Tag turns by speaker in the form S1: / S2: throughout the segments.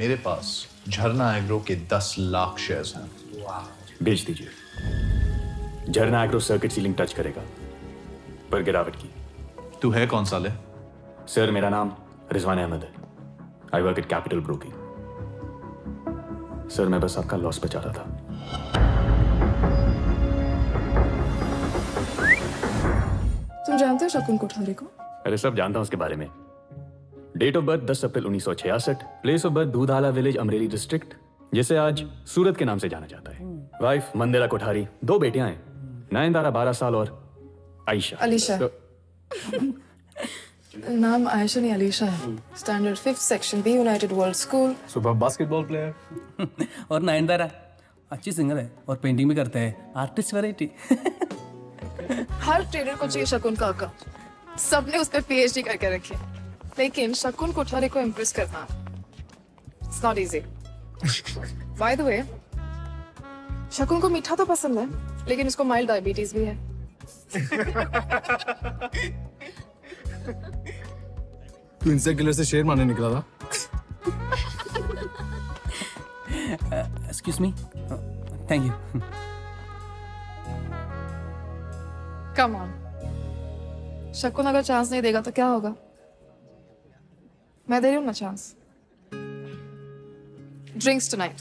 S1: मेरे पास झरना एग्रो के 10 लाख शेयर्स हैं।
S2: बेच दीजिए। झरना एग्रो सर्किट सीलिंग टच करेगा पर गिरावट की।
S1: तू है कौन साले?
S2: सर मेरा नाम रिजवान अहमद है। I work at Capital broking. Sir मैं बस आपका लॉस बचा रहा था।
S3: तुम जानते हो शकुन कोठारी को?
S2: अरे सब जानता हूं उसके बारे में। Date of birth 10 April 1966। Place of birth Dudhala village, Amreli district, जिसे आज सूरत के नाम से जाना जाता है। वाइफ मंदिरा कोठारी, 2 बेटियां हैं, नयनतारा 12 साल और आयशा।
S3: अलीशा। नाम आयशा नहीं अलीशा है। Standard 5th section, B United World School.
S1: सुबह बास्केटबॉल प्लेयर।
S4: और नयनतारा अच्छी सिंगर है और पेंटिंग भी करते हैं। Artist variety.
S3: हर ट्रेडर को चाहिए शकुन का आका। सबने उस पर PhD करके रखी, लेकिन शकुन कोठारी को इम्प्रेस करना it's not easy. By the way, शकुन को मीठा तो पसंद है, लेकिन उसको माइल्ड डायबिटीज भी है।
S5: तू इंसेक्ट किलर से शेर मारने निकला था?
S4: Excuse me, thank you.
S3: Come on, शकुन अगर चांस नहीं देगा तो क्या होगा? मैं दे रही हूँ ना chance. Drinks tonight.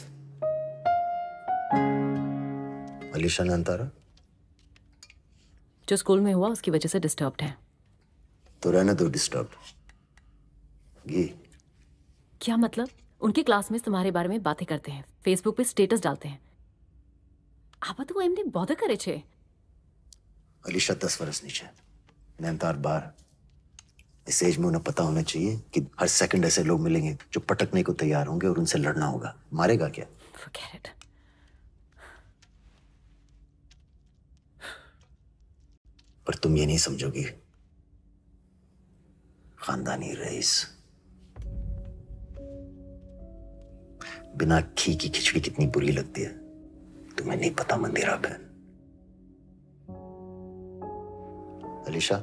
S6: Alisha Nayantara
S7: जो स्कूल में हुआ उसकी वजह से डिस्टर्ब्ड है।
S6: तो रहने दो डिस्टर्ब। ये
S7: क्या मतलब? उनकी क्लास में तुम्हारे बारे में बातें करते हैं, फेसबुक पे स्टेटस डालते हैं। आप तो एमने बॉधर करे छे।
S6: अलीशा 10 वर्ष नीचे, नयनतार 12। इस एज में उन्हें पता होना चाहिए कि हर सेकंड ऐसे लोग मिलेंगे जो पटकने को तैयार होंगे और उनसे लड़ना होगा। मारेगा क्या?
S7: Forget it.
S6: पर तुम ये नहीं समझोगी, खानदानी रईस बिना घी की खिचड़ी कितनी बुरी लगती है तुम्हें नहीं पता मंदिरा बहन। अलीशा,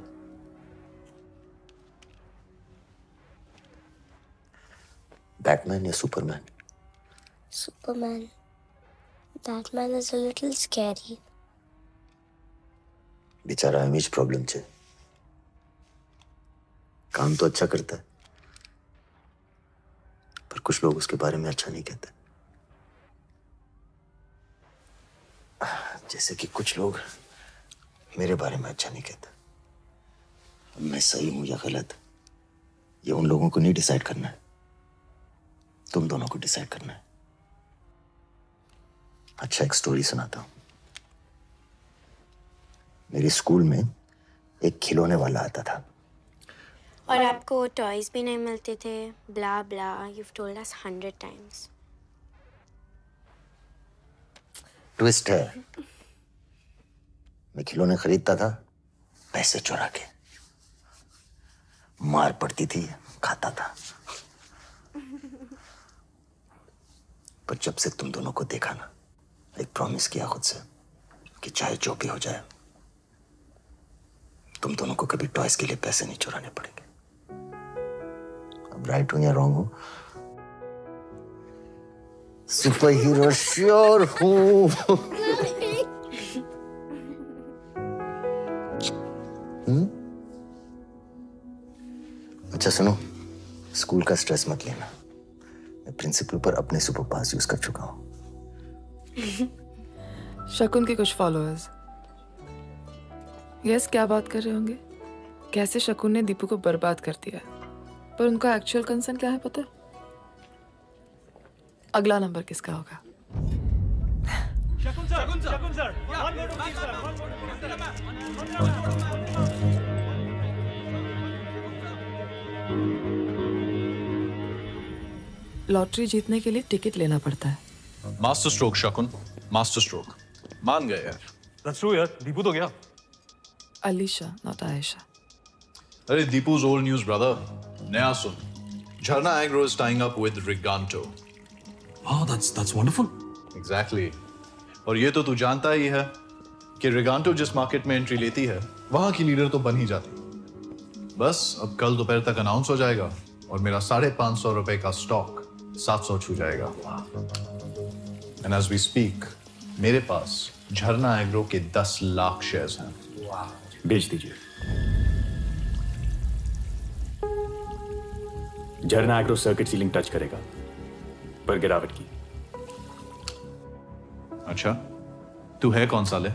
S6: बैटमैन या Superman?
S8: Superman. Batman is a little scary.
S6: बेचारा इमेज प्रॉब्लम छे। काम तो अच्छा करता है, पर कुछ लोग उसके बारे में अच्छा नहीं कहते। जैसे कि कुछ लोग मेरे बारे में अच्छा नहीं कहते। अब मैं सही हूं या गलत, ये उन लोगों को नहीं डिसाइड करना है, तुम दोनों को डिसाइड करना है। अच्छा, एक स्टोरी सुनाता हूं। मेरे स्कूल में एक खिलौने वाला आता था।
S8: और आपको टॉयज भी नहीं मिलते थे। ब्ला ब्ला, you've told us 100 times.
S6: Twist है, मैं खिलौने खरीदता था पैसे चुरा के। मार पड़ती थी, खाता था। पर जब से तुम दोनों को देखा ना, एक प्रॉमिस किया खुद से कि चाहे जो भी हो जाए, तुम दोनों को कभी टॉयज के लिए पैसे नहीं चुराने पड़ेंगे। अब राइट हूं या रॉन्ग हूं? सुपर हीरो श्योर हूं। अच्छा सुनो, स्कूल का स्ट्रेस मत लेना। मैं प्रिंसिपल पर अपने सुपर पास यूज कर चुका हूं।
S3: शकुन के कुछ फॉलोअर्स यस क्या बात कर रहे होंगे, कैसे शकुन ने दीपू को बर्बाद कर दिया, पर उनका एक्चुअल कंसर्न क्या है पता है? अगला नंबर किसका होगा?
S9: शकुन सर, शकुन सर,
S3: लॉटरी जीतने के लिए टिकट लेना पड़ता है।
S1: मास्टर स्ट्रोक शकुन, मास्टर स्ट्रोक। मान गए यार।
S9: That's true यार, दीपू तो गया।
S3: अलीशा, नॉट आयशा।
S1: अरे दीपू's old news brother। नया सुन, झरना agro is tying up with Riganto।
S9: Oh, that's wonderful।
S1: Exactly। और ये तो तू जानता ही है कि Riganto जिस मार्केट में एंट्री लेती है, वहां की लीडर तो बन ही जाती। बस अब कल दोपहर तक अनाउंस हो जाएगा और मेरा 550 रुपए का स्टॉक 700 छू जाएगा। एंड एज वी स्पीक मेरे पास झरना एग्रो के 10 लाख शेयर्स हैं।
S2: भेज दीजिए। झरना एग्रो सर्किट सीलिंग टच करेगा पर गिरावट की।
S1: अच्छा, तू है कौन साले?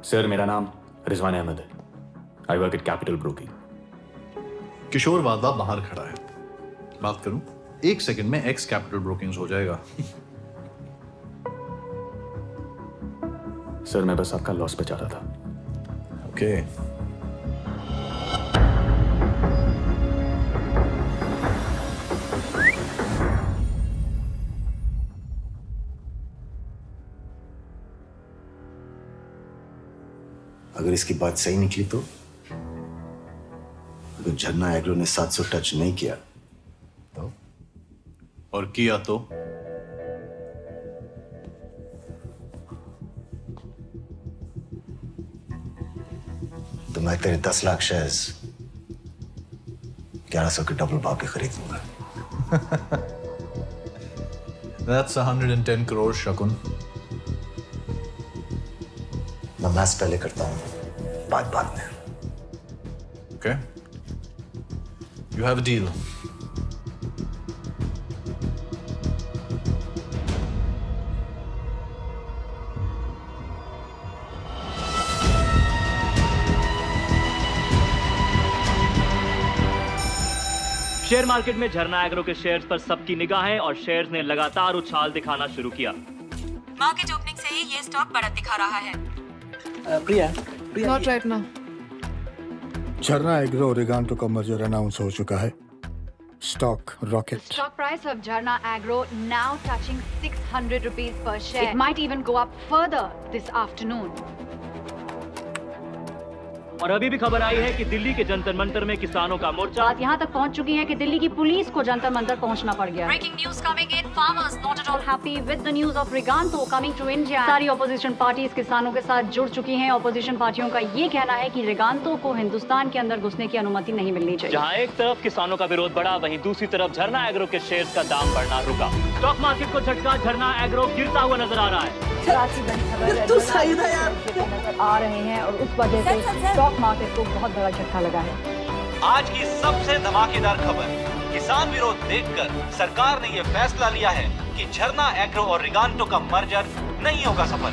S2: सर मेरा नाम रिजवान अहमद है। I work at Capital Broking.
S1: Kishore वादा बाहर खड़ा है, बात करूं? 1 सेकंड में एक्स कैपिटल ब्रोकिंग हो जाएगा।
S2: सर मैं बस आपका लॉस बचा रहा था।
S1: ओके।
S6: अगर इसकी बात सही निकली तो अगर झरना एग्रो ने 700 टच नहीं किया तो?
S1: और किया
S6: तो मैं तेरे 10 लाख शेयर्स 1100 के डबल भाव के खरीद लूंगा।
S1: That's 110 crores, शकुन।
S6: मैं मैथ्स पहले करता हूं, बाद में।
S1: Okay. You have a deal.
S10: Share market में झरना एग्रो के शेयर्स पर सबकी निगाहें और शेयर्स ने लगातार उछाल दिखाना शुरू किया।
S11: मार्केट ओपनिंग से ही ये स्टॉक बढ़त दिखा रहा है।
S3: प्रिया, Not right now.
S12: झरना एग्रो और रिगांटो का मर्जर अनाउंस हो चुका है। Stock rocket.
S11: Stock price of Jharna Agro now touching 600 rupees per share. It might even go up further this afternoon.
S10: और अभी भी खबर आई है कि दिल्ली के जंतर मंतर में किसानों का मोर्चा
S11: बात यहाँ तक पहुँच चुकी है कि दिल्ली की पुलिस को जंतर मंतर पहुँचना पड़ गया। Breaking news coming in. Farmers not at all happy with the news of Riganto coming to India. सारी ऑपोजिशन पार्टीज किसानों के साथ जुड़ चुकी हैं। ऑपोजिशन पार्टियों का ये कहना है कि रिगांतो को हिंदुस्तान के अंदर घुसने की अनुमति नहीं मिलनी चाहिए।
S10: जहाँ एक तरफ किसानों का विरोध बढ़ा, वहीं दूसरी तरफ झरना एग्रो के शेयर्स का दाम बढ़ना रुका। स्टॉक मार्केट को झटका, झरना एग्रो गिरता हुआ नजर आ रहा है।
S11: आ रहे हैं और उस वजह से स्टॉक मार्केट को बहुत बड़ा झटका लगा है।
S13: आज की सबसे धमाकेदार खबर, किसान विरोध देखकर सरकार ने यह फैसला लिया है कि झरना एग्रो और रिगांटो का मर्जर नहीं होगा सफल।